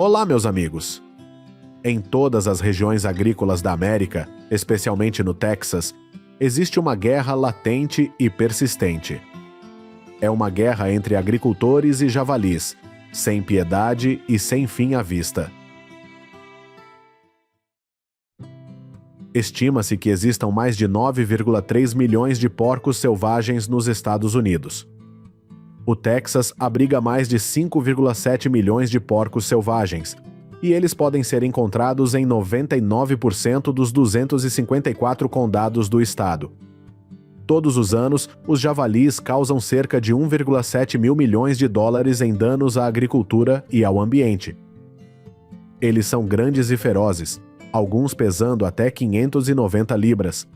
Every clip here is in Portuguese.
Olá, meus amigos! Em todas as regiões agrícolas da América, especialmente no Texas, existe uma guerra latente e persistente. É uma guerra entre agricultores e javalis, sem piedade e sem fim à vista. Estima-se que existam mais de 9,3 milhões de porcos selvagens nos Estados Unidos. O Texas abriga mais de 5,7 milhões de porcos selvagens, e eles podem ser encontrados em 99% dos 254 condados do estado. Todos os anos, os javalis causam cerca de 1,7 mil milhões de dólares em danos à agricultura e ao ambiente. Eles são grandes e ferozes, alguns pesando até 590 libras.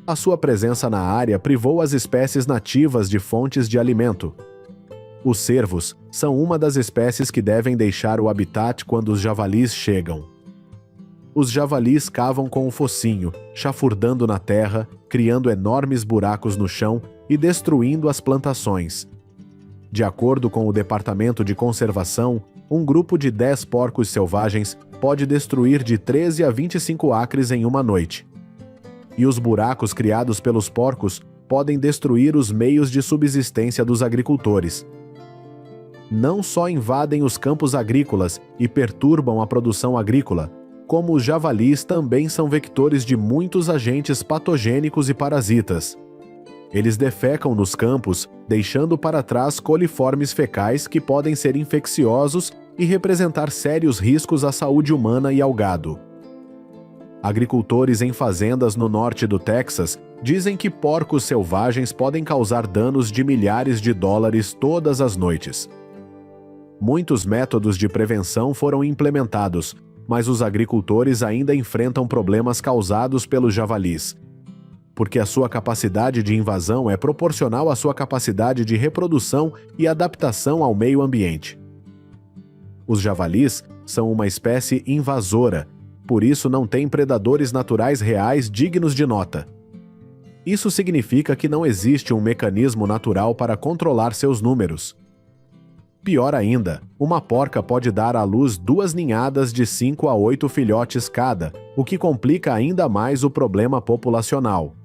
A sua presença na área privou as espécies nativas de fontes de alimento. Os cervos são uma das espécies que devem deixar o habitat quando os javalis chegam. Os javalis cavam com o focinho, chafurdando na terra, criando enormes buracos no chão e destruindo as plantações. De acordo com o Departamento de Conservação, um grupo de 10 porcos selvagens pode destruir de 13 a 25 acres em uma noite. E os buracos criados pelos porcos podem destruir os meios de subsistência dos agricultores. Não só invadem os campos agrícolas e perturbam a produção agrícola, como os javalis também são vectores de muitos agentes patogênicos e parasitas. Eles defecam nos campos, deixando para trás coliformes fecais que podem ser infecciosos e representar sérios riscos à saúde humana e ao gado. Agricultores em fazendas no norte do Texas dizem que porcos selvagens podem causar danos de milhares de dólares todas as noites. Muitos métodos de prevenção foram implementados, mas os agricultores ainda enfrentam problemas causados pelos javalis, porque a sua capacidade de invasão é proporcional à sua capacidade de reprodução e adaptação ao meio ambiente. Os javalis são uma espécie invasora, por isso não têm predadores naturais reais dignos de nota. Isso significa que não existe um mecanismo natural para controlar seus números. Pior ainda, uma porca pode dar à luz 2 ninhadas de 5 a 8 filhotes cada, o que complica ainda mais o problema populacional.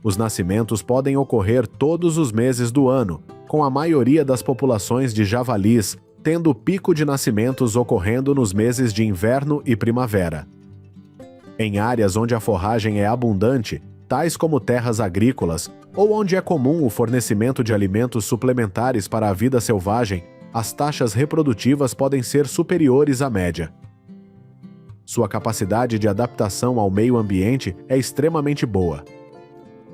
Os nascimentos podem ocorrer todos os meses do ano, com a maioria das populações de javalis tendo o pico de nascimentos ocorrendo nos meses de inverno e primavera. Em áreas onde a forragem é abundante, tais como terras agrícolas, ou onde é comum o fornecimento de alimentos suplementares para a vida selvagem, as taxas reprodutivas podem ser superiores à média. Sua capacidade de adaptação ao meio ambiente é extremamente boa.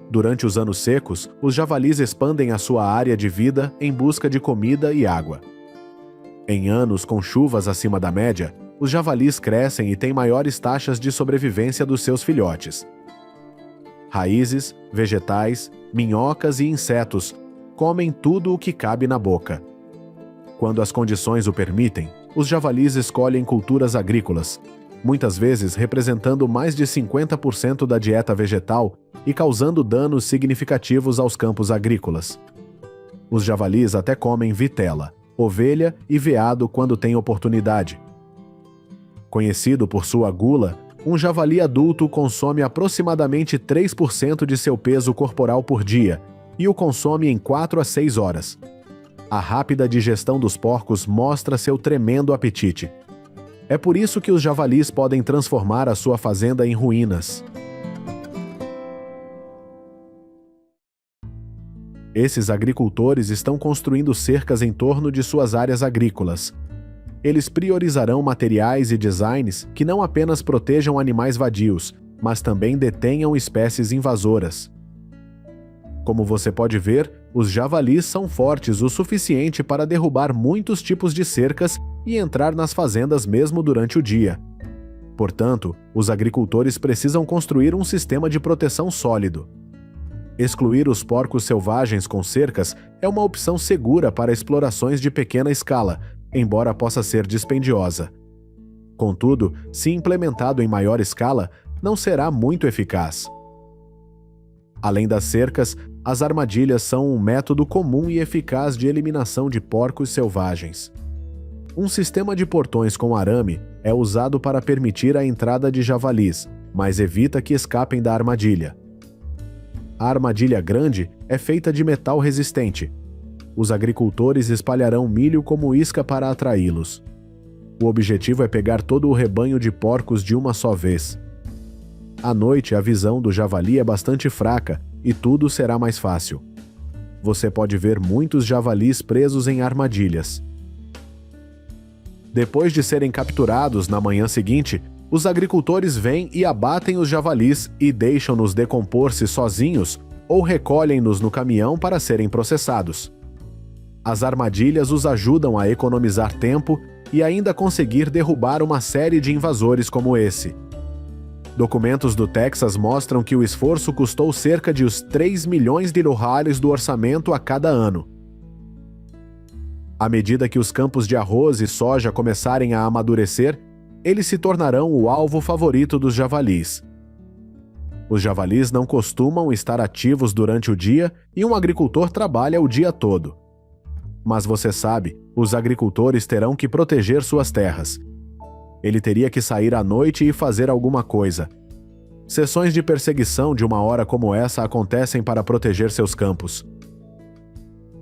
Durante os anos secos, os javalis expandem a sua área de vida em busca de comida e água. Em anos com chuvas acima da média, os javalis crescem e têm maiores taxas de sobrevivência dos seus filhotes. Raízes, vegetais, minhocas e insetos comem tudo o que cabe na boca. Quando as condições o permitem, os javalis escolhem culturas agrícolas, muitas vezes representando mais de 50% da dieta vegetal e causando danos significativos aos campos agrícolas. Os javalis até comem vitela, ovelha e veado quando têm oportunidade. Conhecido por sua gula, um javali adulto consome aproximadamente 3% de seu peso corporal por dia e o consome em 4 a 6 horas. A rápida digestão dos porcos mostra seu tremendo apetite. É por isso que os javalis podem transformar a sua fazenda em ruínas. Esses agricultores estão construindo cercas em torno de suas áreas agrícolas. Eles priorizarão materiais e designs que não apenas protejam animais vadios, mas também detenham espécies invasoras. Como você pode ver, os javalis são fortes o suficiente para derrubar muitos tipos de cercas e entrar nas fazendas mesmo durante o dia. Portanto, os agricultores precisam construir um sistema de proteção sólido. Excluir os porcos selvagens com cercas é uma opção segura para explorações de pequena escala, embora possa ser dispendiosa. Contudo, se implementado em maior escala, não será muito eficaz. Além das cercas, as armadilhas são um método comum e eficaz de eliminação de porcos selvagens. Um sistema de portões com arame é usado para permitir a entrada de javalis, mas evita que escapem da armadilha. A armadilha grande é feita de metal resistente. Os agricultores espalharão milho como isca para atraí-los. O objetivo é pegar todo o rebanho de porcos de uma só vez. À noite, a visão do javali é bastante fraca e tudo será mais fácil. Você pode ver muitos javalis presos em armadilhas. Depois de serem capturados na manhã seguinte, os agricultores vêm e abatem os javalis e deixam-nos decompor-se sozinhos ou recolhem-nos no caminhão para serem processados. As armadilhas os ajudam a economizar tempo e ainda conseguir derrubar uma série de invasores como esse. Documentos do Texas mostram que o esforço custou cerca de os 3 milhões de dólares do orçamento a cada ano. À medida que os campos de arroz e soja começarem a amadurecer, eles se tornarão o alvo favorito dos javalis. Os javalis não costumam estar ativos durante o dia e um agricultor trabalha o dia todo. Mas você sabe, os agricultores terão que proteger suas terras. Ele teria que sair à noite e fazer alguma coisa. Sessões de perseguição de uma hora como essa acontecem para proteger seus campos.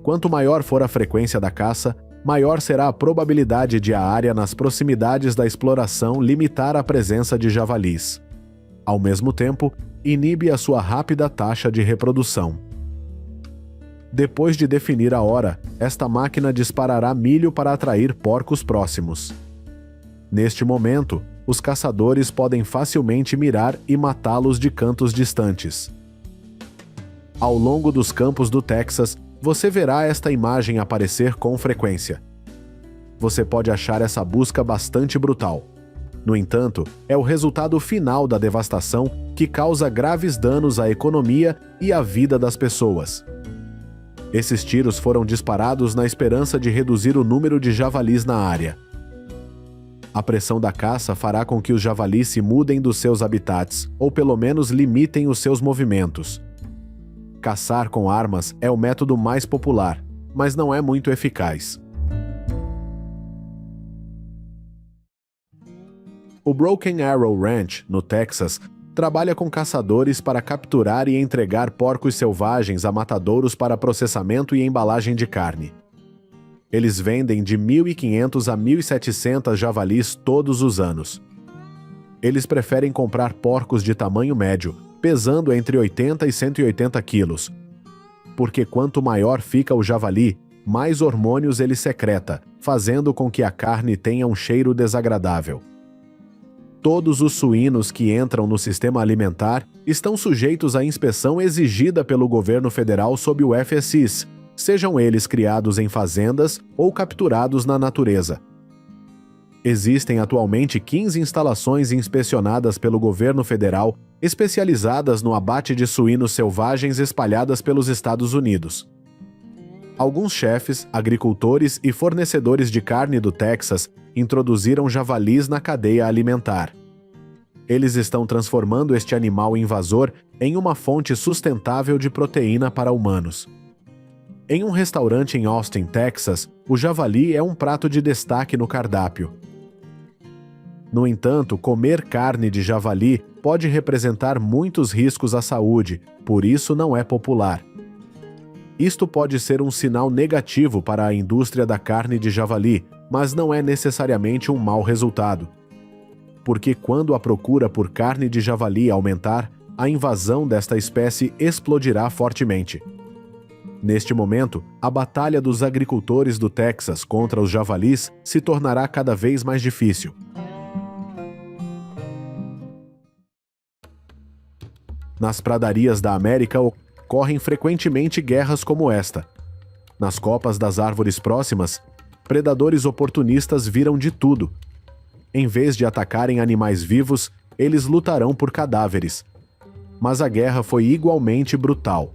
Quanto maior for a frequência da caça, maior será a probabilidade de a área nas proximidades da exploração limitar a presença de javalis. Ao mesmo tempo, inibe a sua rápida taxa de reprodução. Depois de definir a hora, esta máquina disparará milho para atrair porcos próximos. Neste momento, os caçadores podem facilmente mirar e matá-los de cantos distantes. Ao longo dos campos do Texas, você verá esta imagem aparecer com frequência. Você pode achar essa busca bastante brutal. No entanto, é o resultado final da devastação que causa graves danos à economia e à vida das pessoas. Esses tiros foram disparados na esperança de reduzir o número de javalis na área. A pressão da caça fará com que os javalis se mudem dos seus habitats, ou pelo menos limitem os seus movimentos. Caçar com armas é o método mais popular, mas não é muito eficaz. O Broken Arrow Ranch, no Texas, trabalha com caçadores para capturar e entregar porcos selvagens a matadouros para processamento e embalagem de carne. Eles vendem de 1.500 a 1.700 javalis todos os anos. Eles preferem comprar porcos de tamanho médio, pesando entre 80 e 180 quilos. Porque quanto maior fica o javali, mais hormônios ele secreta, fazendo com que a carne tenha um cheiro desagradável. Todos os suínos que entram no sistema alimentar estão sujeitos à inspeção exigida pelo governo federal sob o FSIS, sejam eles criados em fazendas ou capturados na natureza. Existem atualmente 15 instalações inspecionadas pelo governo federal especializadas no abate de suínos selvagens espalhadas pelos Estados Unidos. Alguns chefes, agricultores e fornecedores de carne do Texas introduziram javalis na cadeia alimentar. Eles estão transformando este animal invasor em uma fonte sustentável de proteína para humanos. Em um restaurante em Austin, Texas, o javali é um prato de destaque no cardápio. No entanto, comer carne de javali pode representar muitos riscos à saúde, por isso não é popular. Isto pode ser um sinal negativo para a indústria da carne de javali, mas não é necessariamente um mau resultado. Porque quando a procura por carne de javali aumentar, a invasão desta espécie explodirá fortemente. Neste momento, a batalha dos agricultores do Texas contra os javalis se tornará cada vez mais difícil. Nas pradarias da América ocorrem frequentemente guerras como esta. Nas copas das árvores próximas, predadores oportunistas viram de tudo. Em vez de atacarem animais vivos, eles lutarão por cadáveres. Mas a guerra foi igualmente brutal.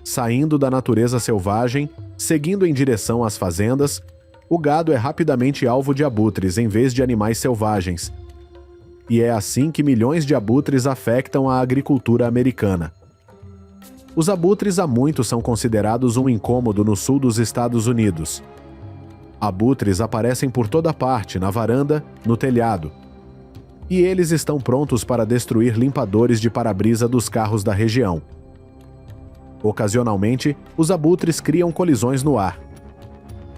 Saindo da natureza selvagem, seguindo em direção às fazendas, o gado é rapidamente alvo de abutres em vez de animais selvagens. E é assim que milhões de abutres afetam a agricultura americana. Os abutres há muito são considerados um incômodo no sul dos Estados Unidos. Abutres aparecem por toda parte, na varanda, no telhado. E eles estão prontos para destruir limpadores de para-brisa dos carros da região. Ocasionalmente, os abutres criam colisões no ar.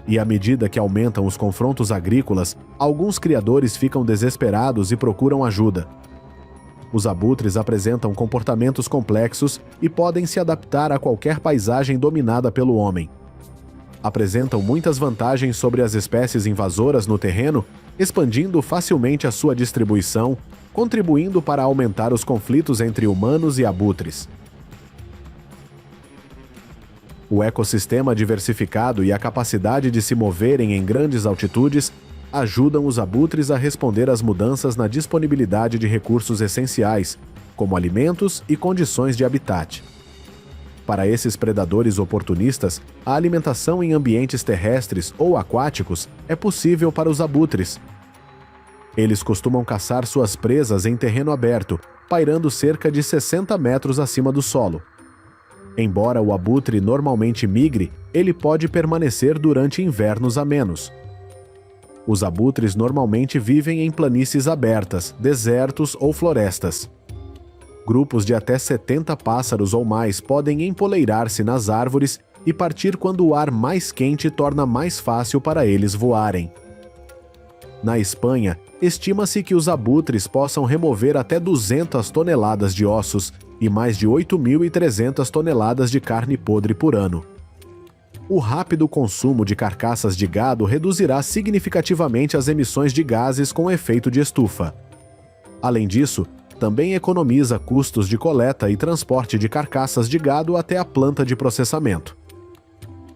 E à medida que aumentam os confrontos agrícolas, alguns criadores ficam desesperados e procuram ajuda. Os abutres apresentam comportamentos complexos e podem se adaptar a qualquer paisagem dominada pelo homem. Apresentam muitas vantagens sobre as espécies invasoras no terreno, expandindo facilmente a sua distribuição, contribuindo para aumentar os conflitos entre humanos e abutres. O ecossistema diversificado e a capacidade de se moverem em grandes altitudes ajudam os abutres a responder às mudanças na disponibilidade de recursos essenciais, como alimentos e condições de habitat. Para esses predadores oportunistas, a alimentação em ambientes terrestres ou aquáticos é possível para os abutres. Eles costumam caçar suas presas em terreno aberto, pairando cerca de 60 metros acima do solo. Embora o abutre normalmente migre, ele pode permanecer durante invernos amenos. Os abutres normalmente vivem em planícies abertas, desertos ou florestas. Grupos de até 70 pássaros ou mais podem empoleirar-se nas árvores e partir quando o ar mais quente torna mais fácil para eles voarem. Na Espanha, estima-se que os abutres possam remover até 200 toneladas de ossos e mais de 8.300 toneladas de carne podre por ano. O rápido consumo de carcaças de gado reduzirá significativamente as emissões de gases com efeito de estufa. Além disso, também economiza custos de coleta e transporte de carcaças de gado até a planta de processamento.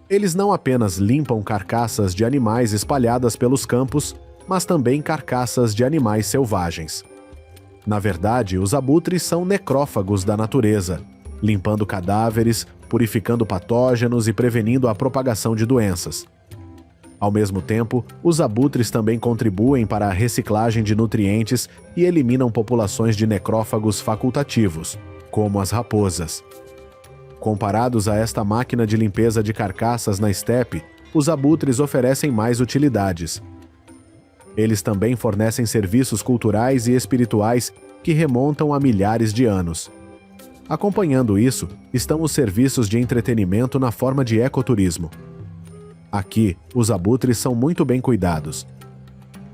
Eles não apenas limpam carcaças de animais espalhadas pelos campos, mas também carcaças de animais selvagens. Na verdade, os abutres são necrófagos da natureza, limpando cadáveres, purificando patógenos e prevenindo a propagação de doenças. Ao mesmo tempo, os abutres também contribuem para a reciclagem de nutrientes e eliminam populações de necrófagos facultativos, como as raposas. Comparados a esta máquina de limpeza de carcaças na estepe, os abutres oferecem mais utilidades. Eles também fornecem serviços culturais e espirituais que remontam a milhares de anos. Acompanhando isso, estão os serviços de entretenimento na forma de ecoturismo. Aqui, os abutres são muito bem cuidados.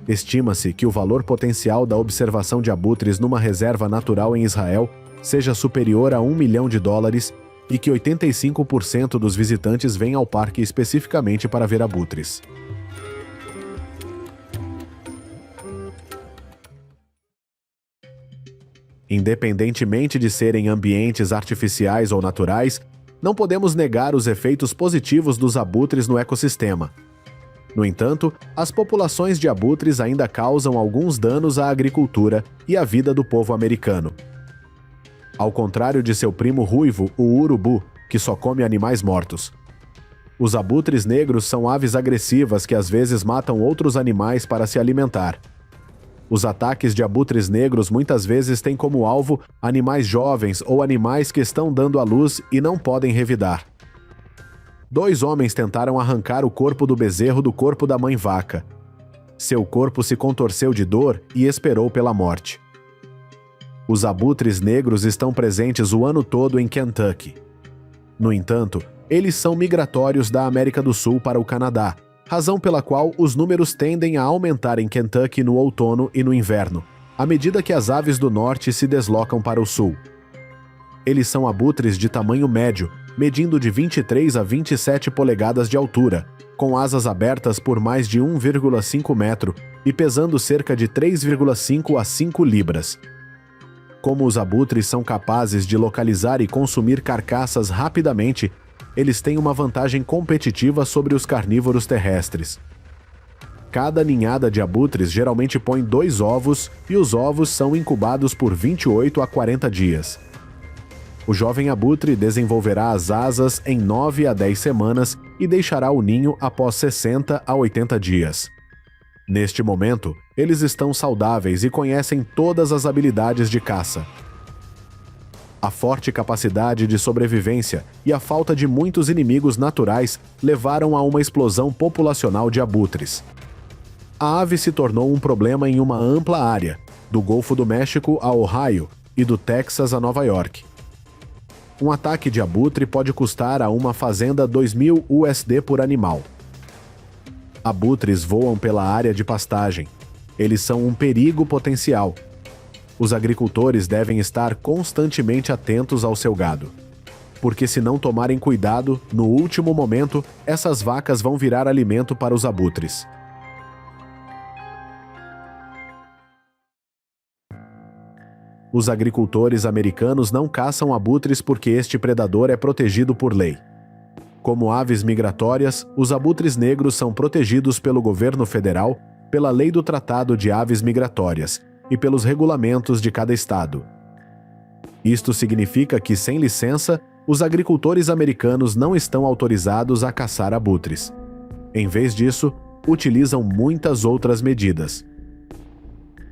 Estima-se que o valor potencial da observação de abutres numa reserva natural em Israel seja superior a $1 milhão e que 85% dos visitantes vêm ao parque especificamente para ver abutres. Independentemente de serem ambientes artificiais ou naturais, não podemos negar os efeitos positivos dos abutres no ecossistema. No entanto, as populações de abutres ainda causam alguns danos à agricultura e à vida do povo americano. Ao contrário de seu primo ruivo, o urubu, que só come animais mortos. Os abutres negros são aves agressivas que às vezes matam outros animais para se alimentar. Os ataques de abutres negros muitas vezes têm como alvo animais jovens ou animais que estão dando à luz e não podem revidar. 2 homens tentaram arrancar o corpo do bezerro do corpo da mãe vaca. Seu corpo se contorceu de dor e esperou pela morte. Os abutres negros estão presentes o ano todo em Kentucky. No entanto, eles são migratórios da América do Sul para o Canadá, razão pela qual os números tendem a aumentar em Kentucky no outono e no inverno, à medida que as aves do norte se deslocam para o sul. Eles são abutres de tamanho médio, medindo de 23 a 27 polegadas de altura, com asas abertas por mais de 1,5 metro e pesando cerca de 3,5 a 5 libras. Como os abutres são capazes de localizar e consumir carcaças rapidamente, eles têm uma vantagem competitiva sobre os carnívoros terrestres. Cada ninhada de abutres geralmente põe 2 ovos e os ovos são incubados por 28 a 40 dias. O jovem abutre desenvolverá as asas em 9 a 10 semanas e deixará o ninho após 60 a 80 dias. Neste momento, eles estão saudáveis e conhecem todas as habilidades de caça. A forte capacidade de sobrevivência e a falta de muitos inimigos naturais levaram a uma explosão populacional de abutres. A ave se tornou um problema em uma ampla área, do Golfo do México a Ohio e do Texas a Nova York. Um ataque de abutre pode custar a uma fazenda 2.000 USD por animal. Abutres voam pela área de pastagem. Eles são um perigo potencial. Os agricultores devem estar constantemente atentos ao seu gado. Porque se não tomarem cuidado, no último momento, essas vacas vão virar alimento para os abutres. Os agricultores americanos não caçam abutres porque este predador é protegido por lei. Como aves migratórias, os abutres negros são protegidos pelo governo federal, pela lei do Tratado de Aves Migratórias e pelos regulamentos de cada estado. Isto significa que, sem licença, os agricultores americanos não estão autorizados a caçar abutres. Em vez disso, utilizam muitas outras medidas.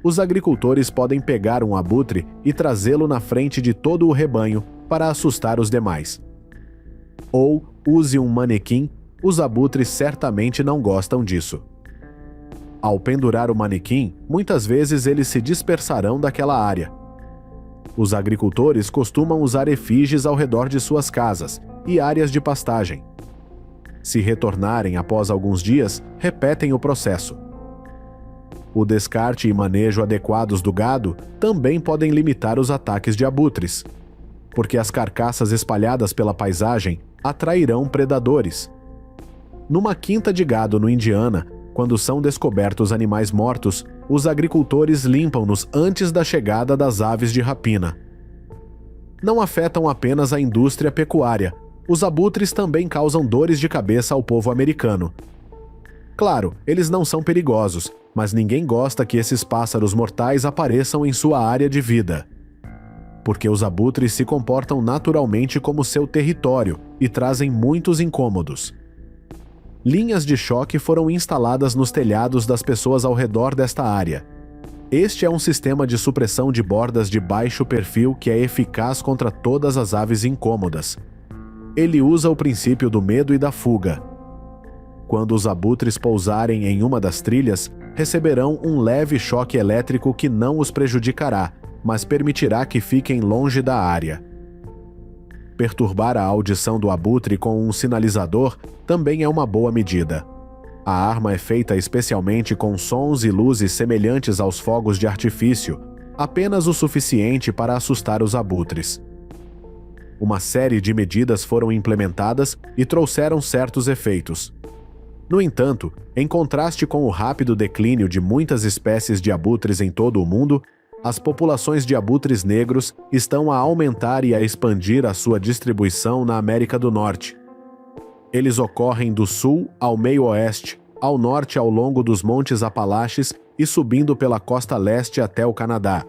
Os agricultores podem pegar um abutre e trazê-lo na frente de todo o rebanho para assustar os demais. Ou use um manequim, os abutres certamente não gostam disso. Ao pendurar o manequim, muitas vezes eles se dispersarão daquela área. Os agricultores costumam usar efígies ao redor de suas casas e áreas de pastagem. Se retornarem após alguns dias, repetem o processo. O descarte e manejo adequados do gado também podem limitar os ataques de abutres, porque as carcaças espalhadas pela paisagem atrairão predadores. Numa quinta de gado no Indiana, quando são descobertos animais mortos, os agricultores limpam-nos antes da chegada das aves de rapina. Não afetam apenas a indústria pecuária, os abutres também causam dores de cabeça ao povo americano. Claro, eles não são perigosos, mas ninguém gosta que esses pássaros mortais apareçam em sua área de vida. Porque os abutres se comportam naturalmente como seu território e trazem muitos incômodos. Linhas de choque foram instaladas nos telhados das pessoas ao redor desta área. Este é um sistema de supressão de bordas de baixo perfil que é eficaz contra todas as aves incômodas. Ele usa o princípio do medo e da fuga. Quando os abutres pousarem em uma das trilhas, receberão um leve choque elétrico que não os prejudicará, mas permitirá que fiquem longe da área. Perturbar a audição do abutre com um sinalizador também é uma boa medida. A arma é feita especialmente com sons e luzes semelhantes aos fogos de artifício, apenas o suficiente para assustar os abutres. Uma série de medidas foram implementadas e trouxeram certos efeitos. No entanto, em contraste com o rápido declínio de muitas espécies de abutres em todo o mundo, as populações de abutres negros estão a aumentar e a expandir a sua distribuição na América do Norte. Eles ocorrem do sul ao meio-oeste, ao norte ao longo dos Montes Apalaches e subindo pela costa leste até o Canadá.